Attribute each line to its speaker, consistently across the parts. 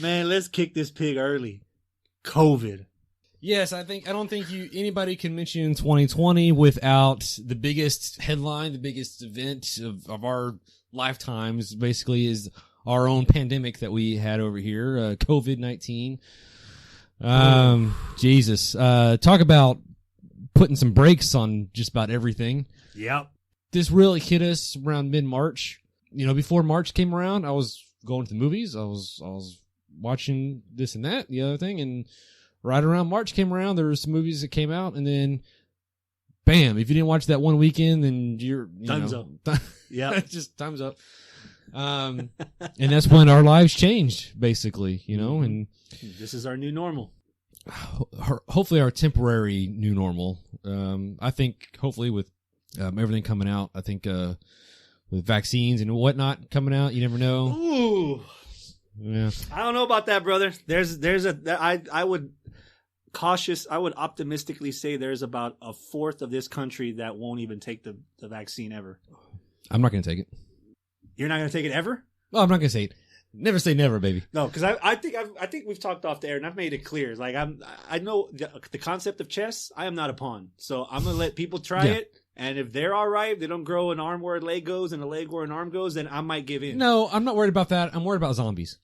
Speaker 1: Man, let's kick this pig early. COVID.
Speaker 2: Yes, I don't think anybody can mention 2020 without the biggest headline, the biggest event of our lifetimes. Basically, is our own pandemic that we had over here, COVID-19. Jesus, talk about putting some brakes on just about everything.
Speaker 1: Yep.
Speaker 2: This really hit us around mid-March. Before March came around, I was going to the movies. I was watching this and that, the other thing, and right around March came around, there were some movies that came out, and then, bam! If you didn't watch that one weekend, then you're
Speaker 1: Time's up. Yeah,
Speaker 2: just time's up. And that's when our lives changed, basically. And
Speaker 1: this is our new normal.
Speaker 2: Hopefully, our temporary new normal. I think hopefully with everything coming out, I think with vaccines and whatnot coming out, you never know.
Speaker 1: Ooh.
Speaker 2: Yeah.
Speaker 1: I don't know about that, brother. I would optimistically say there's about a fourth of this country that won't even take the vaccine ever.
Speaker 2: I'm not going to take it.
Speaker 1: You're not going to take it ever?
Speaker 2: Well, I'm not going to say it. Never say never, baby.
Speaker 1: No, because I think we've talked off the air and I've made it clear. Like I know the concept of chess. I am not a pawn, so I'm going to let people try it. And if they're all right, they don't grow an arm where a leg goes and a leg where an arm goes, then I might give in.
Speaker 2: No, I'm not worried about that. I'm worried about zombies.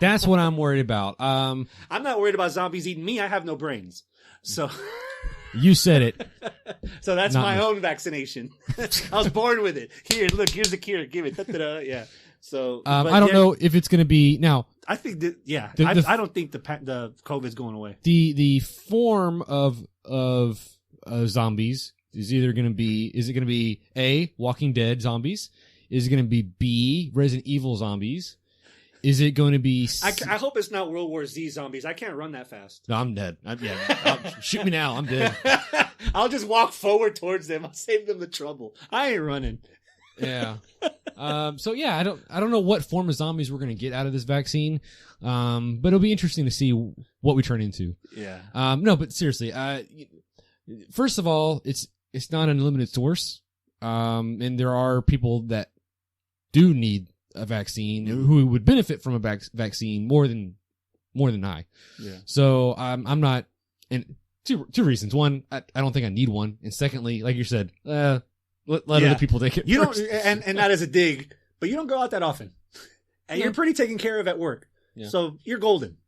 Speaker 2: That's what I'm worried about.
Speaker 1: I'm not worried about zombies eating me. I have no brains. So
Speaker 2: you said it.
Speaker 1: So that's my own vaccination. I was born with it. Here, look, here's the cure. Give it. Da-da-da. Yeah. So
Speaker 2: I don't know if it's going to be now.
Speaker 1: I think that I don't think the COVID's going away.
Speaker 2: The form of zombies is either going to be, is it going to be A, Walking Dead zombies? Is it going to be B, Resident Evil zombies? Is it going to be
Speaker 1: I hope it's not World War Z zombies. I can't run that fast.
Speaker 2: No, I'm dead. Shoot me now. I'm dead.
Speaker 1: I'll just walk forward towards them. I'll save them the trouble. I ain't running.
Speaker 2: Yeah. So yeah, I don't know what form of zombies we're going to get out of this vaccine. But it'll be interesting to see what we turn into.
Speaker 1: Yeah.
Speaker 2: No, but seriously, first of all, it's not an unlimited source. And there are people that do need a vaccine who would benefit from a vaccine more than I. Yeah. So I'm not, and two reasons. One, I don't think I need one, and secondly, like you said, let other people take it.
Speaker 1: You
Speaker 2: first.
Speaker 1: don't, and not as a dig, but you don't go out that often, and you're pretty taken care of at work. Yeah. So you're golden.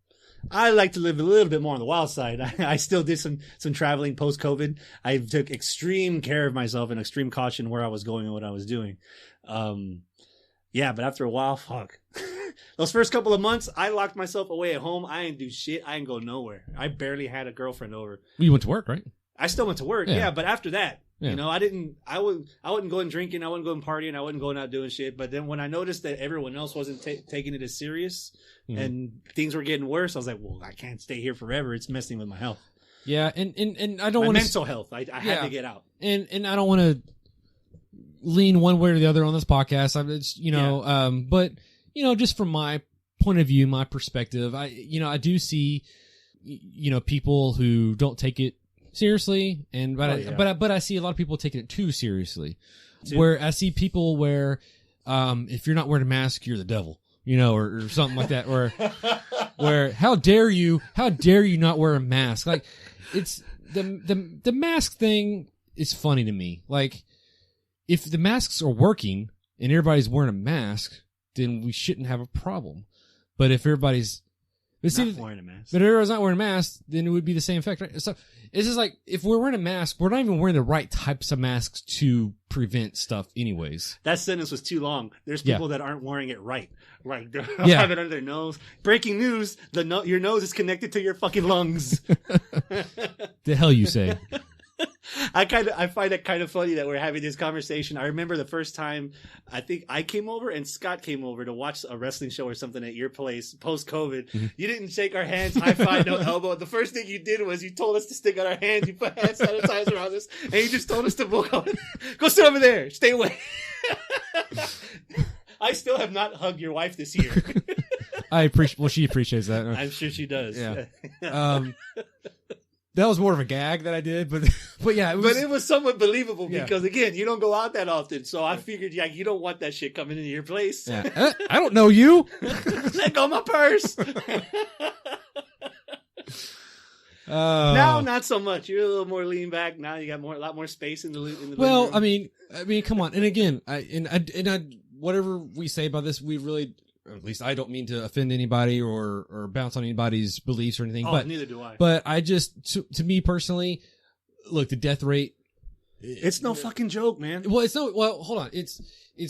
Speaker 1: I like to live a little bit more on the wild side. I still did some traveling post COVID. I took extreme care of myself and extreme caution where I was going and what I was doing. Yeah, but after a while, fuck. Those first couple of months, I locked myself away at home. I didn't do shit. I didn't go nowhere. I barely had a girlfriend over.
Speaker 2: You went to work, right?
Speaker 1: I still went to work, yeah. But after that, I wouldn't go drinking. I wouldn't go partying. I wasn't going out doing shit. But then when I noticed that everyone else wasn't taking it as serious and things were getting worse, I was like, well, I can't stay here forever. It's messing with my health.
Speaker 2: Yeah, and I don't want
Speaker 1: mental health. I had to get out.
Speaker 2: And I don't want to lean one way or the other on this podcast. But just from my point of view, my perspective, I do see, people who don't take it seriously, but I see a lot of people taking it too seriously. Where I see people where, if you're not wearing a mask, you're the devil, or something like that. Or where how dare you not wear a mask? Like it's the mask thing is funny to me. Like if the masks are working and everybody's wearing a mask, then we shouldn't have a problem. But if everybody's
Speaker 1: wearing a mask,
Speaker 2: but everyone's not wearing a mask, then it would be the same effect, right? So it's just like if we're wearing a mask, we're not even wearing the right types of masks to prevent stuff, anyways.
Speaker 1: That sentence was too long. There's people that aren't wearing it right. Like they have it under their nose. Breaking news: your nose is connected to your fucking lungs.
Speaker 2: The hell you say?
Speaker 1: I find it kind of funny that we're having this conversation. I remember the first time I think I came over and Scott came over to watch a wrestling show or something at your place post COVID. Mm-hmm. You didn't shake our hands, high five, no elbow. The first thing you did was you told us to stick on our hands. You put hand sanitizer on us, and you just told us to go sit over there, stay away. I still have not hugged your wife this year.
Speaker 2: She appreciates that.
Speaker 1: I'm sure she does.
Speaker 2: Yeah. That was more of a gag that I did, but But yeah,
Speaker 1: it was somewhat believable
Speaker 2: Yeah.
Speaker 1: because again, you don't go out that often. So I figured, like, you don't want that shit coming into your place.
Speaker 2: yeah. I don't know you.
Speaker 1: Let go of my purse. Now, not so much. You're a little more lean back. Now you got a lot more space in the
Speaker 2: well,
Speaker 1: living room.
Speaker 2: I mean, come on. And again, whatever we say about this, we really, or at least I don't mean to offend anybody or bounce on anybody's beliefs or anything.
Speaker 1: Oh,
Speaker 2: but
Speaker 1: neither do I.
Speaker 2: But I just, to me personally, look, the death rate.
Speaker 1: It's no fucking joke, man.
Speaker 2: Well, it's no. Well, hold on. It's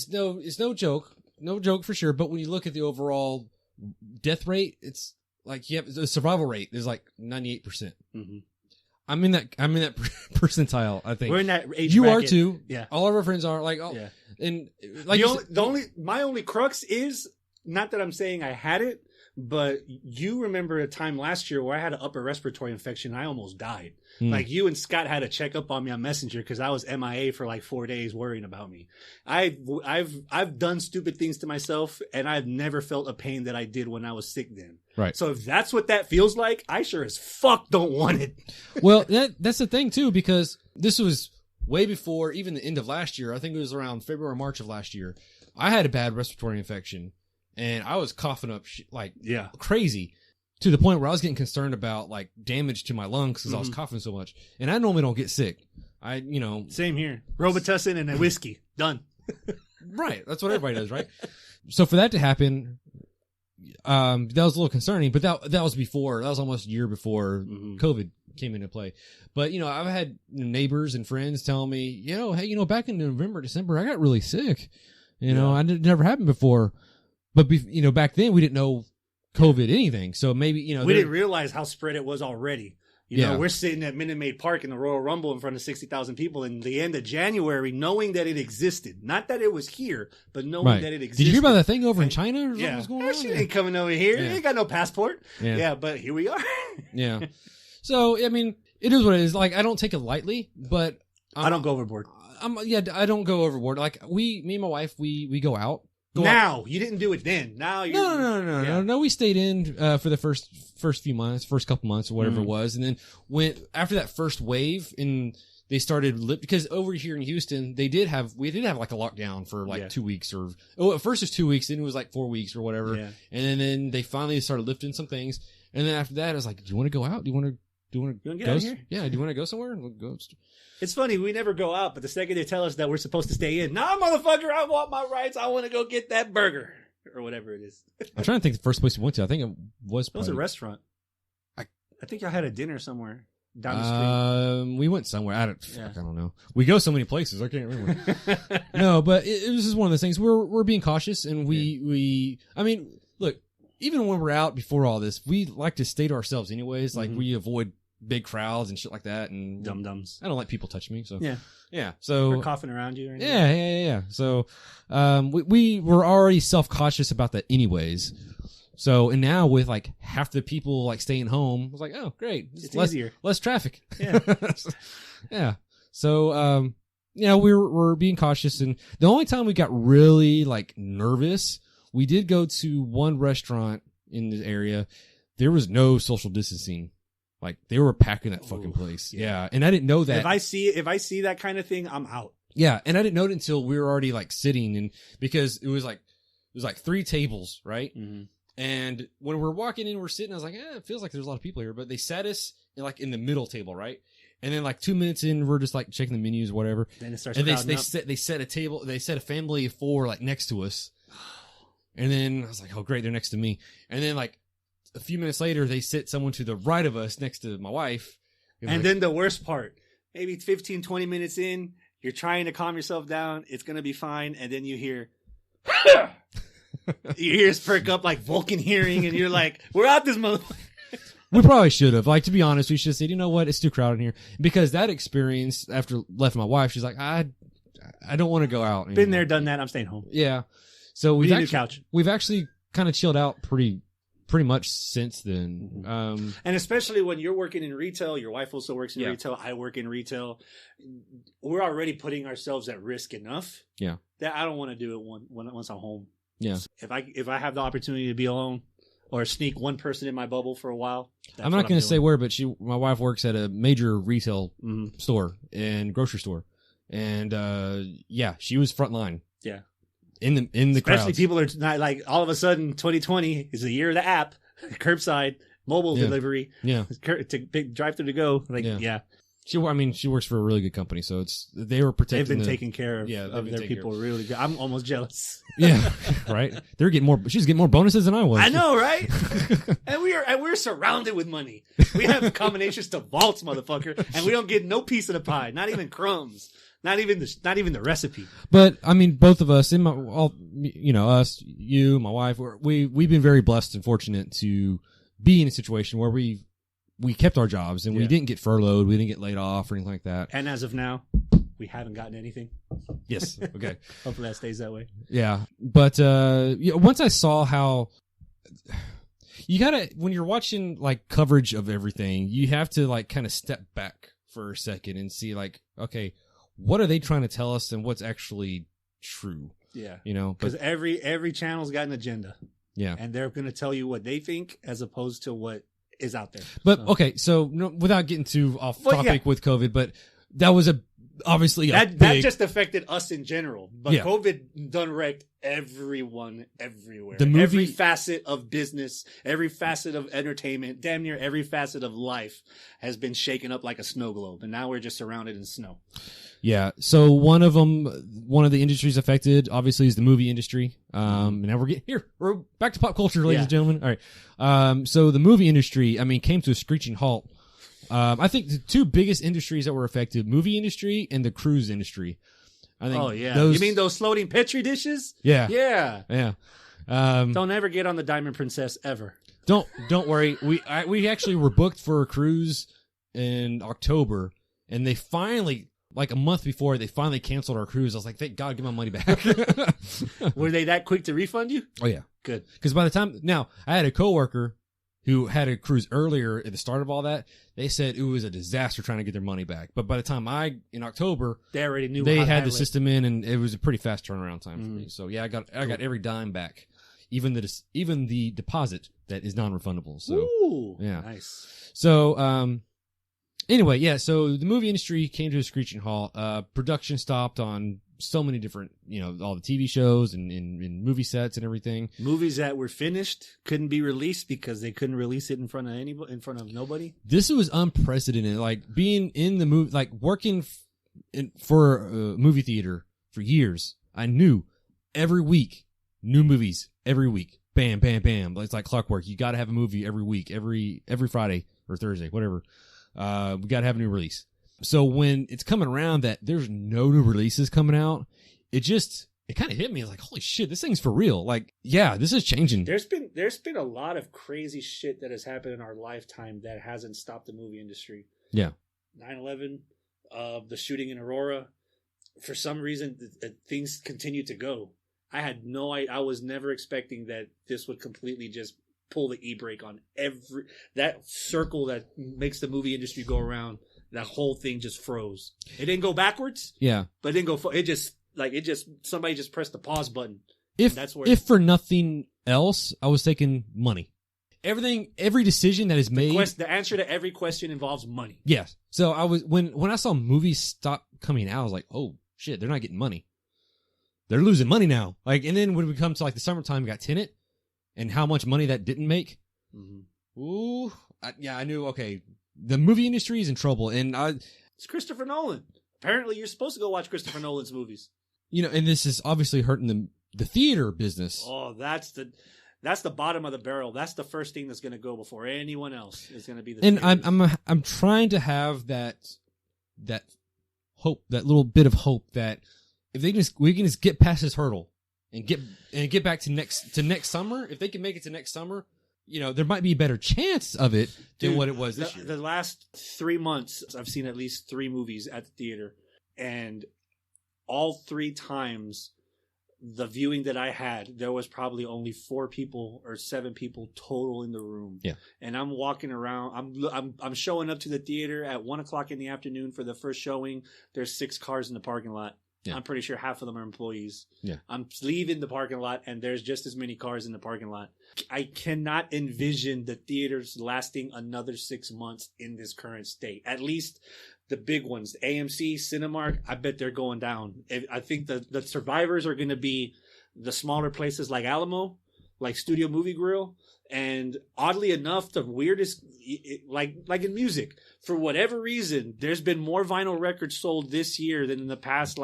Speaker 2: no joke. No joke for sure. But when you look at the overall death rate, it's like the survival rate is like 98%.
Speaker 1: Mm-hmm.
Speaker 2: I'm in that percentile. I think
Speaker 1: We're in that age
Speaker 2: you
Speaker 1: bracket.
Speaker 2: are too.
Speaker 1: Yeah.
Speaker 2: All of our friends are like. Oh,
Speaker 1: yeah.
Speaker 2: And like
Speaker 1: my only crux is not that I'm saying I had it, but you remember a time last year where I had an upper respiratory infection. I almost died. Like you and Scott had a check up on me on Messenger because I was MIA for like 4 days worrying about me. I've done stupid things to myself, and I've never felt a pain that I did when I was sick then.
Speaker 2: Right.
Speaker 1: So if that's what that feels like, I sure as fuck don't want it.
Speaker 2: Well, that's the thing too, because this was way before even the end of last year. I think it was around February or March of last year. I had a bad respiratory infection, and I was coughing up crazy. To the point where I was getting concerned about like damage to my lungs because I was coughing so much. And I normally don't get sick.
Speaker 1: Same here. Robitussin and a whiskey. Done.
Speaker 2: Right. That's what everybody does, right? So for that to happen, that was a little concerning, but that was before, that was almost a year before COVID came into play. But, I've had neighbors and friends telling me, hey, back in November, December, I got really sick. It never happened before. But, back then we didn't know COVID anything. So maybe,
Speaker 1: we didn't realize how spread it was already. We're sitting at Minute Maid Park in the Royal Rumble in front of 60,000 people in the end of January, knowing that it existed. Not that it was here, but knowing that it existed.
Speaker 2: Did you hear about that thing over in China? Or
Speaker 1: yeah.
Speaker 2: What's going
Speaker 1: that
Speaker 2: on?
Speaker 1: shit ain't coming over here.
Speaker 2: Yeah.
Speaker 1: It ain't got no passport.
Speaker 2: Yeah.
Speaker 1: But here we are.
Speaker 2: Yeah. So, I mean, it is what it is. Like, I don't take it lightly, but
Speaker 1: I don't go overboard.
Speaker 2: I don't go overboard. Like, me and my wife, we go out.
Speaker 1: You didn't do it then. Now you're
Speaker 2: No. We stayed in for the first couple months or whatever it was, and then went after that first wave, and they started because over here in Houston we did have like a lockdown for like 2 weeks or at first it was 2 weeks, then it was like 4 weeks or whatever, and then they finally started lifting some things, and then after that I was like, do you want to go out? Do you want to
Speaker 1: get out of here?
Speaker 2: Yeah, do you want to go somewhere? We'll go.
Speaker 1: It's funny, we never go out, but the second they tell us that we're supposed to stay in, nah, motherfucker, I want my rights. I want to go get that burger or whatever it is.
Speaker 2: I'm trying to think the first place we went to. I think it was.
Speaker 1: It was a restaurant. I think y'all had a dinner somewhere down the street.
Speaker 2: We went somewhere. I don't know. We go so many places. I can't remember. No, but it was just one of those things. We're being cautious, and I mean, look, even when we're out before all this, we like to stay to ourselves anyways. Like we avoid big crowds and shit like that, and
Speaker 1: dum-dums.
Speaker 2: I don't like people touch me, so
Speaker 1: yeah.
Speaker 2: So
Speaker 1: we're coughing around you. Or anything.
Speaker 2: Yeah. So, we were already self-cautious about that, anyways. So, and now with like half the people like staying home, I was like, oh, great,
Speaker 1: it's easier,
Speaker 2: less traffic.
Speaker 1: Yeah,
Speaker 2: yeah. So, we're being cautious, and the only time we got really like nervous, we did go to one restaurant in the area. There was no social distancing. Like they were packing that fucking place. Yeah. And I didn't know that.
Speaker 1: If I see that kind of thing, I'm out.
Speaker 2: Yeah. And I didn't know it until we were already like sitting, and because it was like 3 tables, right?
Speaker 1: Mm-hmm.
Speaker 2: And when we're walking in, we're sitting, I was like, it feels like there's a lot of people here, but they sat us in the middle table, right? And then like 2 minutes in, we're just like checking the menus or whatever.
Speaker 1: Then it starts.
Speaker 2: And they set a table, they set a family of 4 like next to us. And then I was like, oh great, they're next to me. And then like a few minutes later, they sit someone to the right of us next to my wife.
Speaker 1: And then the worst part, maybe 15, 20 minutes in, you're trying to calm yourself down. It's going to be fine. And then you hear, your ears perk up like Vulcan hearing. And you're like, we're out this motherfucker.
Speaker 2: We probably should have. Like, to be honest, we should have said, you know what? It's too crowded in here. Because that experience, after left my wife, she's like, I don't want to go out anymore.
Speaker 1: Been there, done that. I'm staying home.
Speaker 2: Yeah. So
Speaker 1: we've
Speaker 2: actually kind of chilled out pretty much since then.
Speaker 1: And especially when you're working in retail, your wife also works in retail, I work in retail. We're already putting ourselves at risk enough.
Speaker 2: Yeah.
Speaker 1: That I don't want to do it once I'm home.
Speaker 2: Yeah.
Speaker 1: If I have the opportunity to be alone, or sneak one person in my bubble for a while.
Speaker 2: I'm not going to say where, but my wife works at a major retail store and grocery store, and she was frontline.
Speaker 1: Yeah,
Speaker 2: in the
Speaker 1: especially
Speaker 2: crowds.
Speaker 1: People are not like all of a sudden 2020 is the year of the app, curbside mobile delivery.
Speaker 2: Yeah,
Speaker 1: to drive through to go. Like
Speaker 2: She works for a really good company, so they were protecting.
Speaker 1: They've been taking care of their people really good. I'm almost jealous.
Speaker 2: Yeah, right. They're getting more. She's getting more bonuses than I was.
Speaker 1: I know, right? and we're surrounded with money. We have combinations to vaults, motherfucker, and we don't get no piece of the pie, not even crumbs, not even the recipe.
Speaker 2: But I mean, both of us, us, you, my wife, we've been very blessed and fortunate to be in a situation where we kept our jobs and we didn't get furloughed, we didn't get laid off or anything like that.
Speaker 1: And as of now, we haven't gotten anything.
Speaker 2: Yes. Okay.
Speaker 1: Hopefully that stays that way.
Speaker 2: Yeah. But once I saw how you gotta, when you're watching like coverage of everything, you have to like kind of step back for a second and see like, okay, what are they trying to tell us and what's actually true? Yeah.
Speaker 1: Because every channel's got an agenda.
Speaker 2: Yeah.
Speaker 1: And they're going to tell you what they think as opposed to what is out there.
Speaker 2: But okay, so without getting too off topic with COVID, but that was obviously
Speaker 1: that just affected us in general. But COVID done wrecked everyone everywhere. Every facet of business, every facet of entertainment, damn near every facet of life has been shaken up like a snow globe, and now we're just surrounded in snow.
Speaker 2: Yeah. So one of the industries affected, obviously, is the movie industry. Now we're back to pop culture, ladies and gentlemen. All right. So the movie industry, came to a screeching halt. I think the two biggest industries that were affected, movie industry and the cruise industry. I think. Oh yeah.
Speaker 1: You mean those floating Petri dishes?
Speaker 2: Yeah.
Speaker 1: Yeah.
Speaker 2: Yeah.
Speaker 1: Don't ever get on the Diamond Princess ever.
Speaker 2: Don't worry. We actually were booked for a cruise in October, and they finally, like a month before, they finally canceled our cruise. I was like, thank God, get my money back.
Speaker 1: Were they that quick to refund you?
Speaker 2: Oh, yeah.
Speaker 1: Good.
Speaker 2: Because by the time, now, I had a coworker who had a cruise earlier at the start of all that. They said it was a disaster trying to get their money back. But by the time in October,
Speaker 1: they already knew
Speaker 2: they had the system in, and it was a pretty fast turnaround time for me. So, yeah, I got every dime back, even the deposit that is non-refundable. So,
Speaker 1: ooh,
Speaker 2: yeah.
Speaker 1: Nice.
Speaker 2: So, anyway, yeah, so the movie industry came to a screeching halt. Production stopped on so many different, all the TV shows and movie sets and everything.
Speaker 1: Movies that were finished couldn't be released because they couldn't release it in front of nobody.
Speaker 2: This was unprecedented. Like being in the movie, like working for a movie theater for years. I knew every week, new movies every week. Bam, bam, bam. It's like clockwork. You got to have a movie every week, every Friday or Thursday, whatever. We got to have a new release. So when it's coming around that there's no new releases coming out, it kind of hit me like, holy shit, this thing's for real. Like, yeah, this is changing.
Speaker 1: There's been a lot of crazy shit that has happened in our lifetime that hasn't stopped the movie industry.
Speaker 2: Yeah.
Speaker 1: 9/11, the shooting in Aurora. For some reason, things continue to go. I was never expecting that this would completely just pull the e-brake on that circle that makes the movie industry go around. That whole thing just froze. It didn't go backwards.
Speaker 2: Yeah.
Speaker 1: But it didn't go, somebody just pressed the pause button.
Speaker 2: If for nothing else, I was taking money. Every decision that is made.
Speaker 1: The answer to every question involves money.
Speaker 2: Yes. So when I saw movies stop coming out, I was like, oh shit, they're not getting money. They're losing money now. Like, and then when we come to like the summertime, we got Tenet and how much money that didn't make. Mm-hmm. Ooh. I knew, okay. The movie industry is in trouble, and
Speaker 1: it's Christopher Nolan. Apparently, you're supposed to go watch Christopher Nolan's movies.
Speaker 2: And this is obviously hurting the theater business.
Speaker 1: Oh, that's the bottom of the barrel. That's the first thing that's going to go before anyone else is going to be the.
Speaker 2: And I'm trying to have that hope, that little bit of hope that if we can just get past this hurdle and get back to next summer. If they can make it to next summer. There might be a better chance of it than what it was this year.
Speaker 1: The last 3 months, I've seen at least 3 movies at the theater. And all 3 times, the viewing that I had, there was probably only 4 people or 7 people total in the room.
Speaker 2: Yeah.
Speaker 1: And I'm walking around. I'm showing up to the theater at 1:00 in the afternoon for the first showing. There's 6 cars in the parking lot.
Speaker 2: Yeah.
Speaker 1: I'm pretty sure half of them are employees.
Speaker 2: Yeah.
Speaker 1: I'm leaving the parking lot and there's just as many cars in the parking lot. I cannot envision the theaters lasting another 6 months in this current state. At least the big ones, AMC, Cinemark, I bet they're going down. I think the survivors are going to be the smaller places like Alamo, like Studio Movie Grill. And oddly enough, the weirdest, like in music, for whatever reason, there's been more vinyl records sold this year than in the past,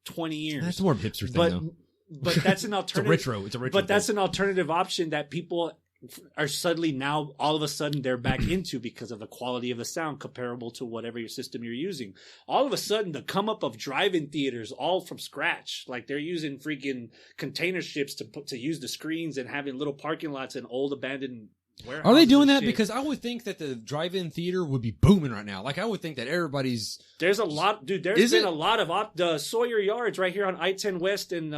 Speaker 1: 20 years.
Speaker 2: That's more of a hipster thing, though.
Speaker 1: But that's an alternative.
Speaker 2: It's a retro.
Speaker 1: But that's an alternative option that people are suddenly now, all of a sudden, they're back into because of the quality of the sound comparable to whatever your system you're using. All of a sudden, the come up of drive-in theaters all from scratch. Like they're using freaking container ships to use the screens and having little parking lots and old abandoned warehouses.
Speaker 2: Are they doing that? Because I would think that the drive-in theater would be booming right now. Like I would think that everybody's.
Speaker 1: There's a lot, dude. There's been a lot of the Sawyer Yards right here on I-10 West and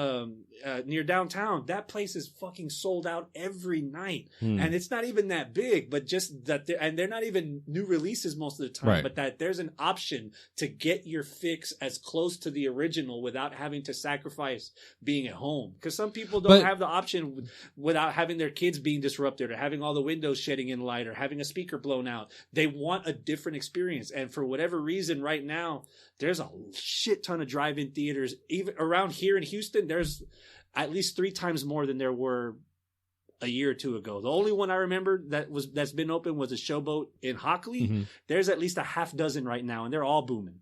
Speaker 1: near downtown. That place is fucking sold out every night, and it's not even that big. But just that, they're not even new releases most of the time.
Speaker 2: Right.
Speaker 1: But that there's an option to get your fix as close to the original without having to sacrifice being at home. Because some people don't have the option without having their kids being disrupted or having all the windows shedding in light or having a speaker blown out. They want a different experience, and for whatever reason, right now there's a shit ton of drive-in theaters. Even around here in Houston, there's at least 3 times more than there were a year or two ago. The only one I remember that's been open was a Showboat in Hockley. Mm-hmm. There's at least a half dozen right now, and they're all booming.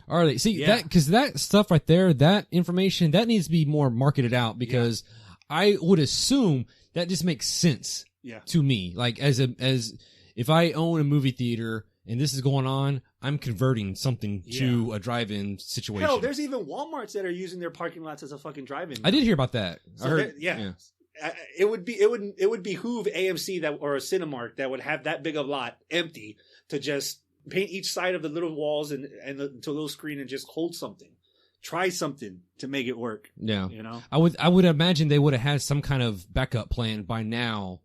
Speaker 2: Are they? See, that because that stuff right there, that information, that needs to be more marketed out, because I would assume that just makes sense to me. Like as if I own a movie theater and this is going on, I'm converting something to a drive-in situation.
Speaker 1: Hell, there's even Walmarts that are using their parking lots as a fucking drive-in.
Speaker 2: I did hear about that.
Speaker 1: So
Speaker 2: I heard,
Speaker 1: it would behoove AMC or a Cinemark that would have that big of a lot empty to just paint each side of the little walls and the little screen and just hold something. Try something to make it work.
Speaker 2: Yeah,
Speaker 1: you know.
Speaker 2: I would imagine they would have had some kind of backup plan by now.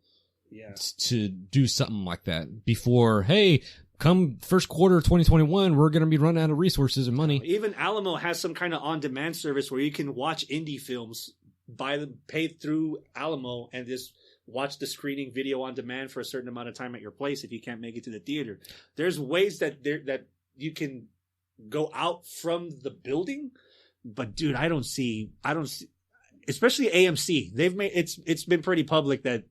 Speaker 1: Yeah.
Speaker 2: To do something like that before, hey, come first quarter of 2021, we're going to be running out of resources and money.
Speaker 1: Even Alamo has some kind of on-demand service where you can watch indie films, pay through Alamo, and just watch the screening video on demand for a certain amount of time at your place if you can't make it to the theater. There's ways that you can go out from the building, but dude, I don't see, especially AMC. It's been pretty public that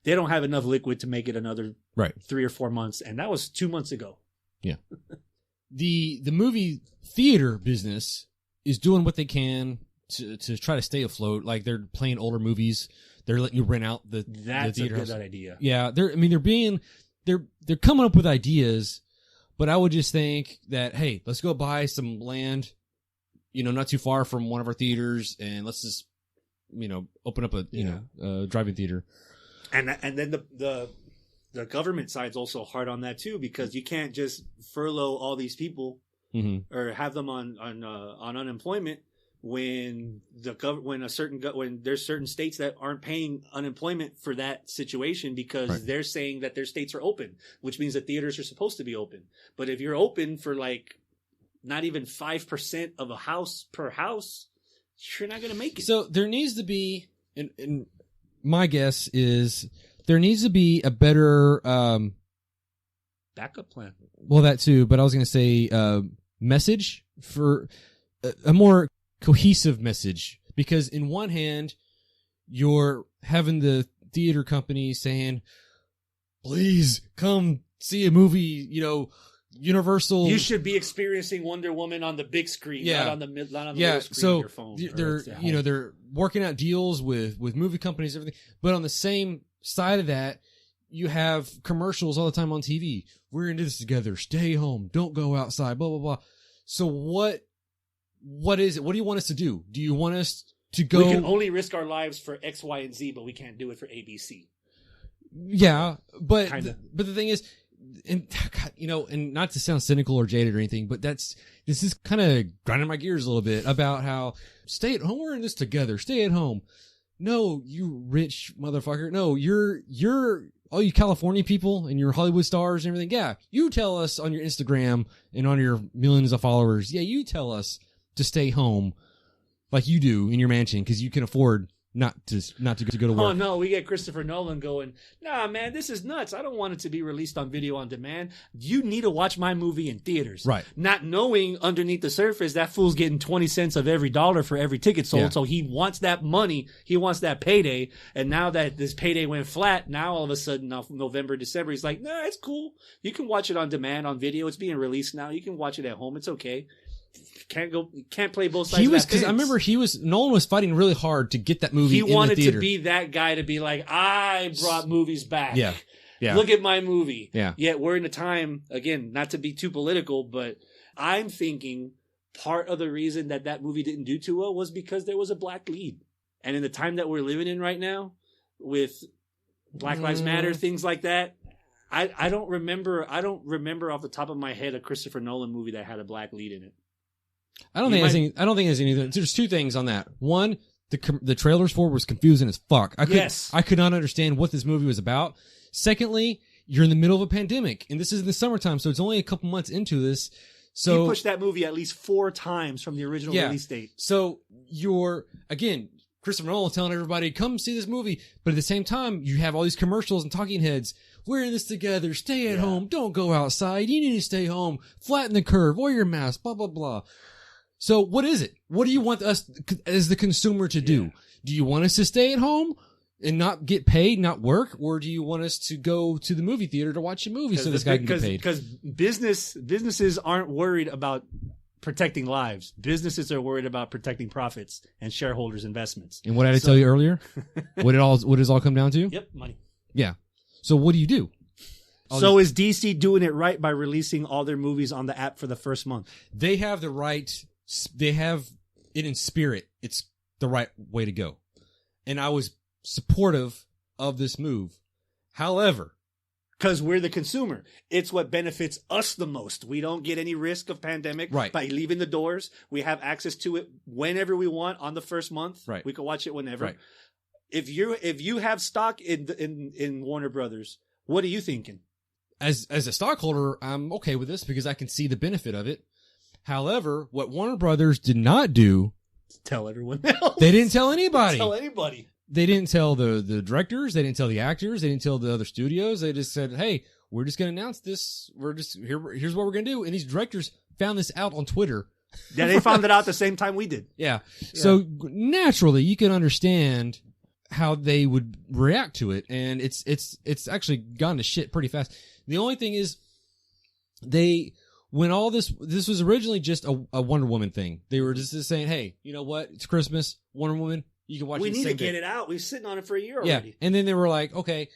Speaker 1: they don't have enough liquid to make it another 3 or 4 months, and that was 2 months ago.
Speaker 2: Yeah. The movie theater business is doing what they can to try to stay afloat. Like they're playing older movies. They're letting you rent out the theater. That's a good
Speaker 1: idea.
Speaker 2: Yeah, they're coming up with ideas, but I would just think that, hey, let's go buy some land, not too far from one of our theaters, and let's just open up a drive-in theater.
Speaker 1: And then the government side's also hard on that too, because you can't just furlough all these people or have them on unemployment when there's certain states that aren't paying unemployment for that situation because they're saying that their states are open, which means that theaters are supposed to be open. But if you're open for not even 5% of a house per house, you're not going to make it.
Speaker 2: So there needs to be, and my guess is there needs to be a better
Speaker 1: backup plan.
Speaker 2: Well, that too, but I was going to say message for a more cohesive message, because in one hand you're having the theater company saying, please come see a movie, Universal.
Speaker 1: You should be experiencing Wonder Woman on the big screen, not on the little screen of your phone.
Speaker 2: They're working out deals with movie companies, everything. But on the same side of that, you have commercials all the time on TV. We're into this together. Stay home. Don't go outside. Blah blah blah. So what is it? What do you want us to do? Do you want us to go?
Speaker 1: We can only risk our lives for X, Y, and Z, but we can't do it for ABC.
Speaker 2: Yeah, but the thing is. And and not to sound cynical or jaded or anything, but this is kind of grinding my gears a little bit about how stay at home. We're in this together. Stay at home. No, you rich motherfucker. No, you're all you California people and your Hollywood stars and everything. Yeah, you tell us on your Instagram and on your millions of followers. Yeah, you tell us to stay home. like you do in your mansion because you can afford not to go to work.
Speaker 1: Oh no, we get Christopher Nolan going, nah man, this is nuts. I don't want it to be released on video on demand. You need to watch my movie in theaters.
Speaker 2: Right.
Speaker 1: Not knowing underneath the surface that fool's getting 20 cents of every dollar for every ticket sold.
Speaker 2: Yeah.
Speaker 1: So he wants that money. He wants that payday. And now that this payday went flat, now all of a sudden, now November, December, he's like, nah, it's cool. You can watch it on demand on video. It's being released now. You can watch it at home. It's okay. Can't play both sides.
Speaker 2: Because I remember Nolan was fighting really hard to get that movie.
Speaker 1: He wanted
Speaker 2: in the theater.
Speaker 1: to be that guy to be like, I brought movies back.
Speaker 2: Yeah.
Speaker 1: Look at my movie.
Speaker 2: Yeah.
Speaker 1: Yet we're in a time, again, not to be too political, but I'm thinking part of the reason that movie didn't do too well was because there was a black lead. And in the time that we're living in right now, with Black Lives Matter, things like that, I don't remember off the top of my head a Christopher Nolan movie that had a black lead in it.
Speaker 2: I don't think there's anything. There's two things on that. One, the trailers for it was confusing as fuck. I could not understand what this movie was about. Secondly, you're in the middle of a pandemic, and this is in the summertime, so it's only a couple months into this. So
Speaker 1: he pushed that movie at least 4 times from the original release date.
Speaker 2: So you're again, Christopher Nolan telling everybody, come see this movie, but at the same time, you have all these commercials and talking heads. We're in this together. Stay at home. Don't go outside. You need to stay home. Flatten the curve. Wear your mask. Blah blah blah. So what is it? What do you want us as the consumer to do? Do you want us to stay at home and not get paid, not work? Or do you want us to go to the movie theater to watch a movie so this guy can get paid?
Speaker 1: Because businesses aren't worried about protecting lives. Businesses are worried about protecting profits and shareholders' investments.
Speaker 2: And what did I tell you earlier? What does all come down to?
Speaker 1: Yep, money.
Speaker 2: Yeah. So what do?
Speaker 1: So is DC doing it right by releasing all their movies on the app for the first month?
Speaker 2: They have the right. They have it in spirit. It's the right way to go. And I was supportive of this move. However,
Speaker 1: because we're the consumer, it's what benefits us the most. We don't get any risk of pandemic by leaving the doors. We have access to it whenever we want on the first month.
Speaker 2: Right.
Speaker 1: We can watch it whenever.
Speaker 2: Right.
Speaker 1: If you have stock in Warner Brothers, what are you thinking?
Speaker 2: As a stockholder, I'm okay with this because I can see the benefit of it. However, what Warner Brothers did not do,
Speaker 1: tell everyone else.
Speaker 2: They didn't tell anybody.
Speaker 1: Tell anybody.
Speaker 2: They didn't tell the directors. They didn't tell the actors. They didn't tell the other studios. They just said, "Hey, we're just going to announce this. Here's what we're going to do." And these directors found this out on Twitter.
Speaker 1: Yeah, they found it out the same time we did.
Speaker 2: Yeah. So naturally, you can understand how they would react to it, and it's actually gone to shit pretty fast. The only thing is, when all this was originally just a Wonder Woman thing. They were just saying, "Hey, you know what? It's Christmas. Wonder Woman. You can watch it. We need to get
Speaker 1: it out. We've sitting on it for a year already."
Speaker 2: Yeah, and then they were like, "Okay."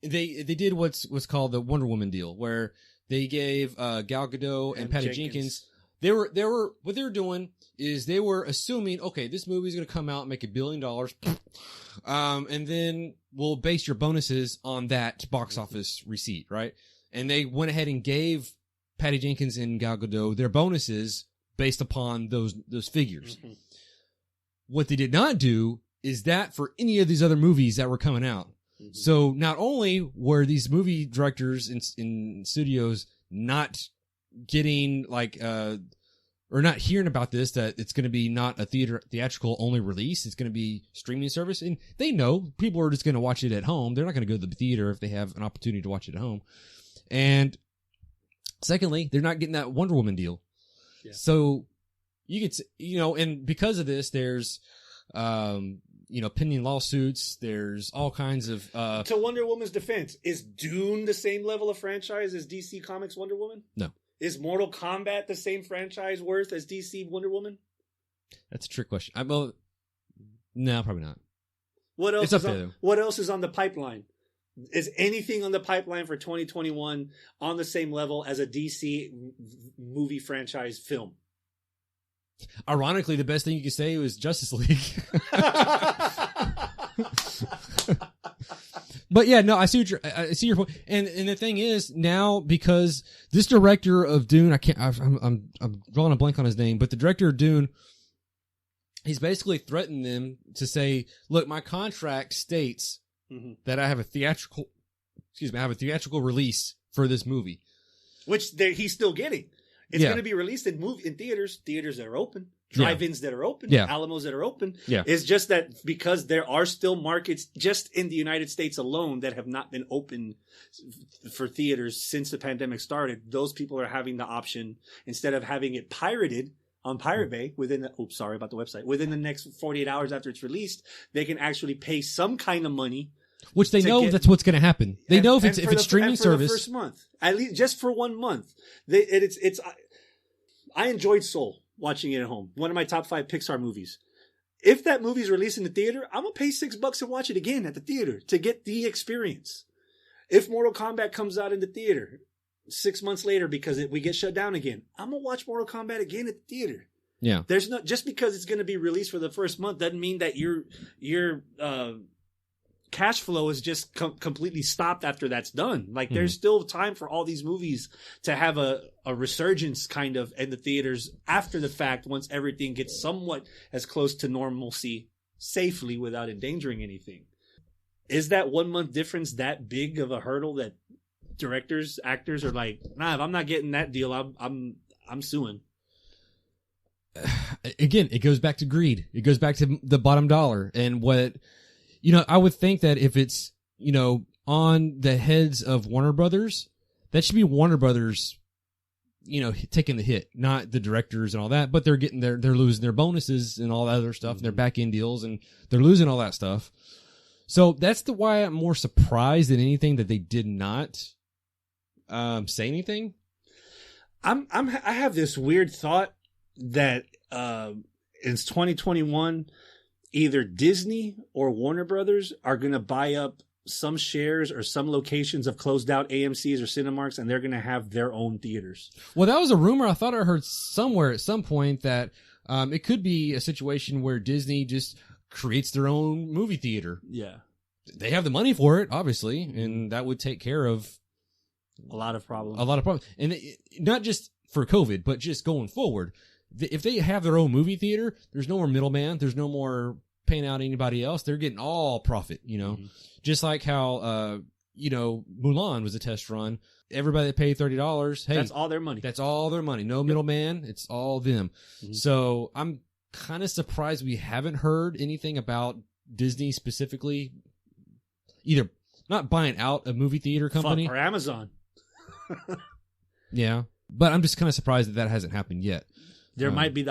Speaker 2: They did what's called the Wonder Woman deal, where they gave Gal Gadot and Patty Jenkins. They were what they were doing is they were assuming, okay, this movie is going to come out and make $1 billion, and then we'll base your bonuses on that box office receipt, right? And they went ahead and gave Patty Jenkins and Gal Gadot their bonuses based upon those figures. Mm-hmm. What they did not do is that for any of these other movies that were coming out. Mm-hmm. So not only were these movie directors in studios not getting or not hearing about this, that it's going to be not a theatrical only release, it's going to be streaming service, and they know people are just going to watch it at home. They're not going to go to the theater if they have an opportunity to watch it at home. And secondly, they're not getting that Wonder Woman deal. Yeah. So you could, and because of this, there's, pending lawsuits. There's all kinds of,
Speaker 1: To Wonder Woman's defense, is Dune the same level of franchise as DC Comics Wonder Woman?
Speaker 2: No.
Speaker 1: Is Mortal Kombat the same franchise worth as DC Wonder Woman?
Speaker 2: That's a trick question. No, probably not.
Speaker 1: What else is on the pipeline? Is anything on the pipeline for 2021 on the same level as a DC movie franchise film?
Speaker 2: Ironically, the best thing you could say was Justice League. But yeah, no, I see your point. And the thing is now, because this director of Dune, I'm drawing a blank on his name, but the director of Dune, he's basically threatened them to say, look, my contract states that I have a theatrical release for this movie,
Speaker 1: which he's still getting. It's going to be released in theaters. Theaters are open. drive-ins that are open, Alamos that are open.
Speaker 2: Yeah.
Speaker 1: It's just that because there are still markets just in the United States alone that have not been open for theaters since the pandemic started. Those people are having the option, instead of having it pirated on Pirate Bay within the next 48 hours after it's released, they can actually pay some kind of money.
Speaker 2: Which they know that's what's going to happen. They know if it's streaming service.
Speaker 1: For the first month, at least just for 1 month. I enjoyed Soul watching it at home. One of my top 5 Pixar movies. If that movie's released in the theater, I'm gonna pay $6 and watch it again at the theater to get the experience. If Mortal Kombat comes out in the theater 6 months later because we get shut down again, I'm gonna watch Mortal Kombat again at the theater.
Speaker 2: Yeah.
Speaker 1: There's no, just because it's gonna be released for the first month doesn't mean that your cash flow is just completely stopped after that's done. Like there's still time for all these movies to have a resurgence kind of in the theaters after the fact, once everything gets somewhat as close to normalcy safely without endangering anything. Is that 1 month difference that big of a hurdle that directors, actors are like, nah, if I'm not getting that deal, I'm suing?
Speaker 2: Again, it goes back to greed. It goes back to the bottom dollar. And what, I would think that if it's, on the heads of Warner Brothers, that should be Warner Brothers, taking the hit, not the directors and all that, but they're losing their bonuses and all that other stuff, and their back end deals, and they're losing all that stuff. So that's why I'm more surprised than anything that they did not say anything.
Speaker 1: I have this weird thought that it's 2021. Either Disney or Warner Brothers are going to buy up some shares or some locations of closed out AMCs or Cinemarks, and they're going to have their own theaters.
Speaker 2: Well, that was a rumor. I thought I heard somewhere at some point that it could be a situation where Disney just creates their own movie theater.
Speaker 1: Yeah.
Speaker 2: They have the money for it, obviously, and that would take care of
Speaker 1: a lot of problems.
Speaker 2: And not just for COVID, but just going forward. If they have their own movie theater, there's no more middleman. There's no more paying out anybody else. They're getting all profit, just like how, Mulan was a test run. Everybody that paid $30, hey,
Speaker 1: that's all their money.
Speaker 2: That's all their money. No middleman. It's all them. Mm-hmm. So I'm kind of surprised we haven't heard anything about Disney specifically, either not buying out a movie theater company
Speaker 1: or Amazon.
Speaker 2: Yeah. But I'm just kind of surprised that hasn't happened yet.
Speaker 1: There might be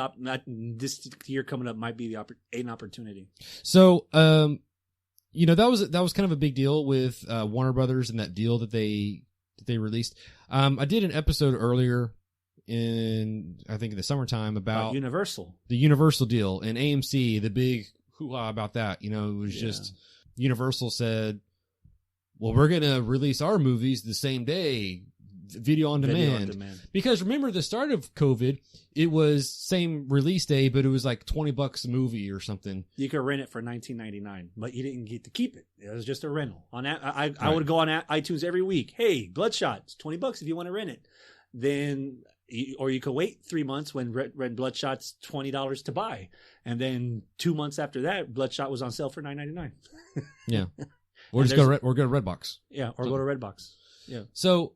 Speaker 1: this year coming up might be an opportunity.
Speaker 2: So, that was kind of a big deal with Warner Brothers and that deal that they released. I did an episode earlier in the summertime about
Speaker 1: Universal,
Speaker 2: the Universal deal, and AMC, the big hoo-ha about that. It was just Universal said, well, we're going to release our movies the same day. Video on demand. Because remember, the start of COVID, it was same release day, but it was like $20 a movie or something.
Speaker 1: You could rent it for $19.99, but you didn't get to keep it. It was just a rental. I would go on iTunes every week. Hey, Bloodshot, it's $20 if you want to rent it. Then, or you could wait 3 months when Bloodshot's $20 to buy, and then 2 months after that, Bloodshot was on sale for $9.99.
Speaker 2: Yeah, or just go to Redbox.
Speaker 1: Yeah, or go to Redbox. Yeah.
Speaker 2: So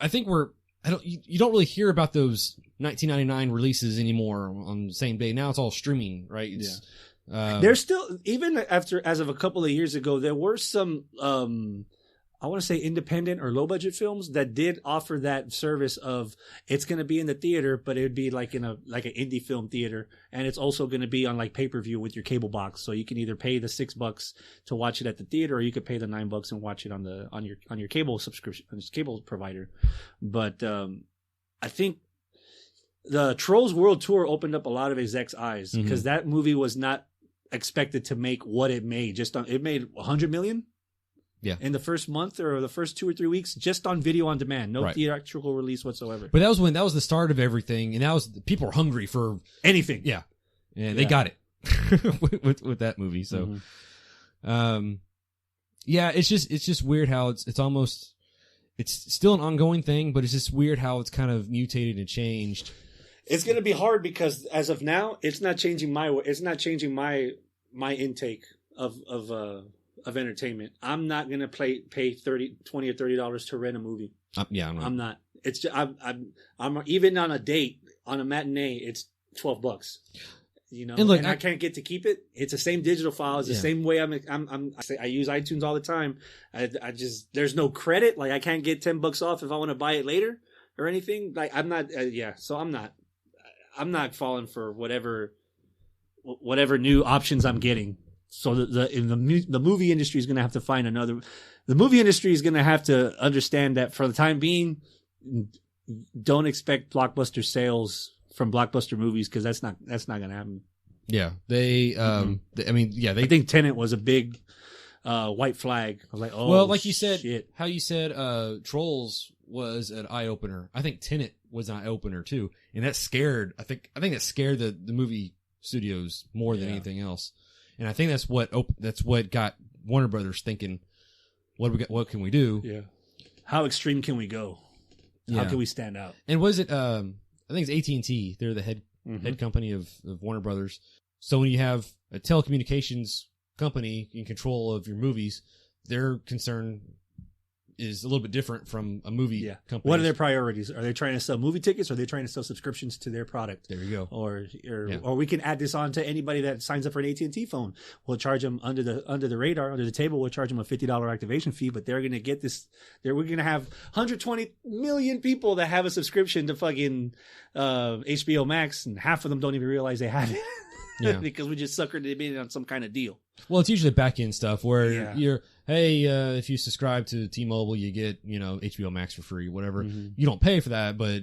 Speaker 2: I think you don't really hear about those 1999 releases anymore on the same day. Now it's all streaming, right? There's
Speaker 1: still, even as of a couple of years ago, there were some, I want to say independent or low budget films that did offer that service of it's going to be in the theater, but it would be like in an indie film theater. And it's also going to be on like pay-per-view with your cable box. So you can either pay the $6 to watch it at the theater, or you could pay the $9 and watch it on your cable subscription, on your cable provider. But, I think the Trolls World Tour opened up a lot of execs' eyes because that movie was not expected to make what it made. It made $100 million.
Speaker 2: Yeah.
Speaker 1: In the first month or the first 2 or 3 weeks, just on video on demand, no theatrical release whatsoever.
Speaker 2: But that was the start of everything, and people were hungry for
Speaker 1: anything.
Speaker 2: Yeah, and they got it with that movie. So, it's just weird how it's still an ongoing thing, but it's just weird how it's kind of mutated and changed.
Speaker 1: It's going to be hard because as of now, it's not changing my intake of entertainment. I'm not gonna pay $20 or $30 to rent a movie.
Speaker 2: I'm not.
Speaker 1: I'm not. It's just, I'm even on a date, on a matinee. $12. You know,
Speaker 2: and look,
Speaker 1: I can't get to keep it. It's the same digital file. It's the same way I use iTunes all the time. I just, there's no credit. Like I can't get $10 off if I want to buy it later or anything. Like I'm not, so I'm not falling for whatever new options I'm getting. So the movie industry is going to have to find another, the movie industry is going to have to understand that for the time being, don't expect blockbuster sales from blockbuster movies, because that's not going to happen.
Speaker 2: Yeah, they. I
Speaker 1: think Tenet was a big white flag. I was like, oh,
Speaker 2: well, like you said,
Speaker 1: shit.
Speaker 2: How you said, Trolls was an eye opener. I think Tenet was an eye opener too, and that scared. I think that scared the movie studios more than anything else, and I think that's what got Warner Brothers thinking, what can we do?
Speaker 1: Yeah, how extreme can we go? How can we stand out?
Speaker 2: And was it? I think it's AT&T. They're the head company of Warner Brothers. So when you have a telecommunications company in control of your movies, their concern is a little bit different from a movie company.
Speaker 1: What are their priorities? Are they trying to sell movie tickets, or are they trying to sell subscriptions to their product?
Speaker 2: There you go.
Speaker 1: Or we can add this on to anybody that signs up for an AT&T phone. We'll charge them under the radar, under the table. We'll charge them a $50 activation fee, but they're going to get this. We're going to have 120 million people that have a subscription to fucking HBO Max, and half of them don't even realize they have it. Because we just suckered them in on some kind of deal.
Speaker 2: Well, it's usually back end stuff where if you subscribe to T-Mobile, you get, HBO Max for free, whatever. You don't pay for that, but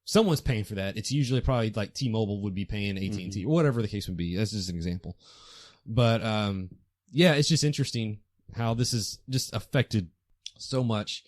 Speaker 2: someone's paying for that. It's usually probably like T-Mobile would be paying AT&T or whatever the case would be. That's just an example. But, it's just interesting how this has just affected so much.